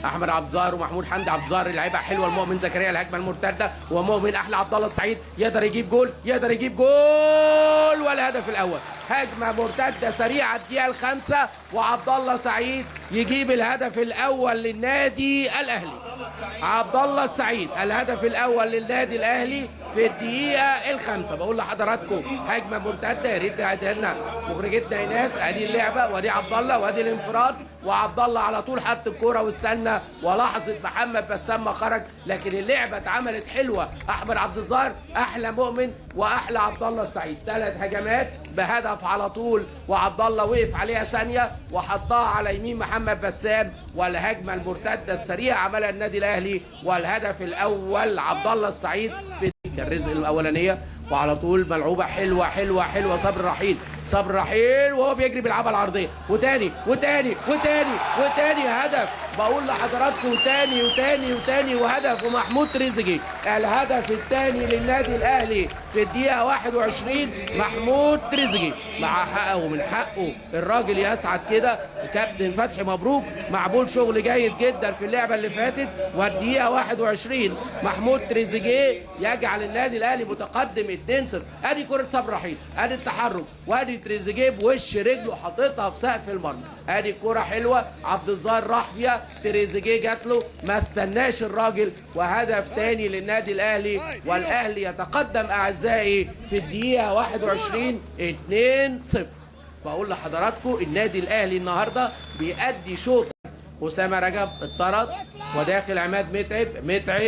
احمد عبد الظاهر ومحمود حمدي. عبد الظاهر لعيبه حلوه، المؤمن زكريا الهجمه المرتده، ومؤمن احلى عبد الله السعيد يقدر يجيب جول، يقدر يجيب جول والهدف الاول. هجمه مرتده سريعه الدقيقه الخامسه، وعبد الله سعيد يجيب الهدف الاول للنادي الاهلي. عبد الله السعيد الهدف الاول للنادي الاهلي في الدقيقه الخامسه. بقول لحضراتكم هجمه مرتده، يا ريت تعيدها لنا مخرجتنا ايناس. ادي اللعبه وادي عبد الله وادي الانفراد، وعبد الله على طول حط الكوره واستنى، ولحظه محمد بسام ما خرج، لكن اللعبه اتعملت حلوه. احمد عبد الظاهر احلى مؤمن واحلى عبد الله السعيد، 3 هجمات بهدف على طول، وعبد الله وقف عليها ثانيه وحطها على يمين محمد بسام، والهجمه المرتده السريعه عملها النادي الاهلي، والهدف الاول عبد الله السعيد في الرزق الاولانيه. وعلى طول ملعوبه حلوه حلوه حلوه، صبري رحيل، صبري رحيل وهو بيجري بيلعبها العرضيه، وتاني وتاني وتاني وتاني هدف. بقول لحضراتكم تاني وتاني وتاني وهدف، ومحمود تريزيجيه الهدف الثاني للنادي الاهلي في الدقيقه 21. محمود تريزيجيه مع حقه ومن حقه الراجل يسعد كده. كابتن فتحي مبروك، معمول شغل جيد جدا في اللعبه اللي فاتت، والدقيقه 21 محمود تريزيجيه يجعل النادي الاهلي متقدم 2-0. ادي كره صبري رحيل، ادي التحرك، وادي تريزيجيه بوش رجله حاططها في سقف المرمى. ادي الكره حلوه، عبد الظاهر راح فيها، تريزيجيه جات له ما استناش الراجل، وهدف تاني للنادي الاهلي، والاهلي يتقدم اعزائي في الدقيقه 21 2-0. بقول لحضراتكم النادي الاهلي النهارده بيأدي شوط. اسامه رجب اتطرد، وداخل عماد متعب. متعب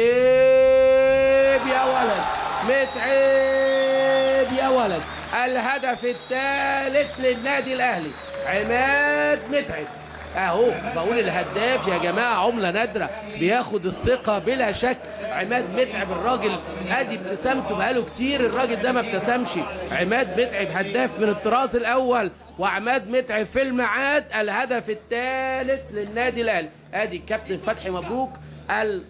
يا ولد، متعب يا ولد، الهدف الثالث للنادي الاهلي. عماد متعب اهو، بقول الهداف يا جماعه عمله نادره، بياخد الثقه بلا شك. عماد متعب الراجل ادي ابتسامته بقاله كتير، الراجل ده ما ابتسمش. عماد متعب هداف من الطراز الاول، وعماد متعب في الميعاد. الهدف الثالث للنادي الاهلي. ادي الكابتن فتحي مبروك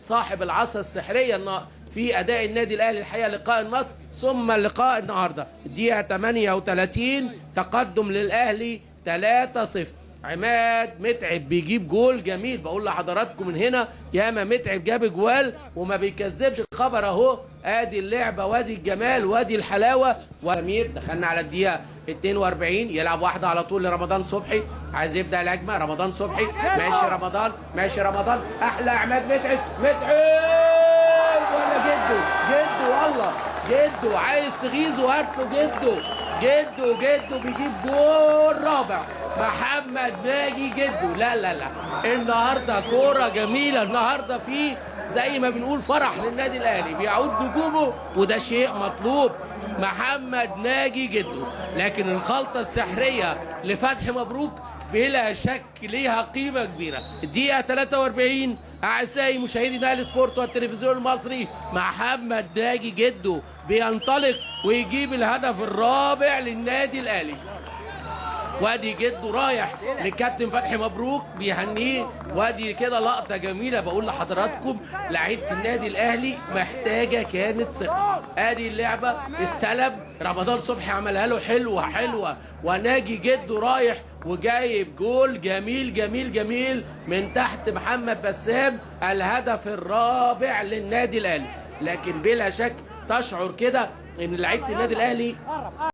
صاحب العصا السحريه في اداء النادي الاهلي الحقيقه. لقاء النصر ثم اللقاء النهارده الدقيقه 38 تقدم للاهلي 3-0. عماد متعب بيجيب جول جميل. بقول لحضراتكم من هنا ياما متعب جاب جوال وما بيكذبش الخبر اهو. ادي اللعبه وادي الجمال وادي الحلاوه. وامير دخلنا على الدقيقه 42، يلعب واحده على طول لرمضان صبحي، عايز يبدا الهجمه. رمضان صبحي ماشي، رمضان ماشي، رمضان احلى. عماد متعب، متعب ولا جده، جده والله جده عايز تغيظه هات له جده، جده بيجيب جول رابع. محمد ناجي جده. لا لا لا، النهارده كوره جميله، النهارده في زي ما بنقول فرح للنادي الاهلي، بيعود نجومه وده شيء مطلوب. محمد ناجي جده، لكن الخلطه السحريه لفتحي مبروك بلا شك ليها قيمه كبيره. الدقيقه 43 اعزائي مشاهدي نايل سبورت والتلفزيون المصري، محمد ناجي جده بينطلق ويجيب الهدف الرابع للنادي الاهلي. وادي جده رايح للكابتن فتحي مبروك بيهنيه، وادي كده لقطه جميله. بقول لحضراتكم لعيبه النادي الاهلي محتاجه كانت ثقه. ادي اللعبه استلم رمضان صبحي عملها له حلوه حلوه، وناجي جده رايح وجايب جول جميل جميل جميل من تحت محمد بسام، الهدف الرابع للنادي الاهلي. لكن بلا شك تشعر كده ان لعيبه النادي الاهلي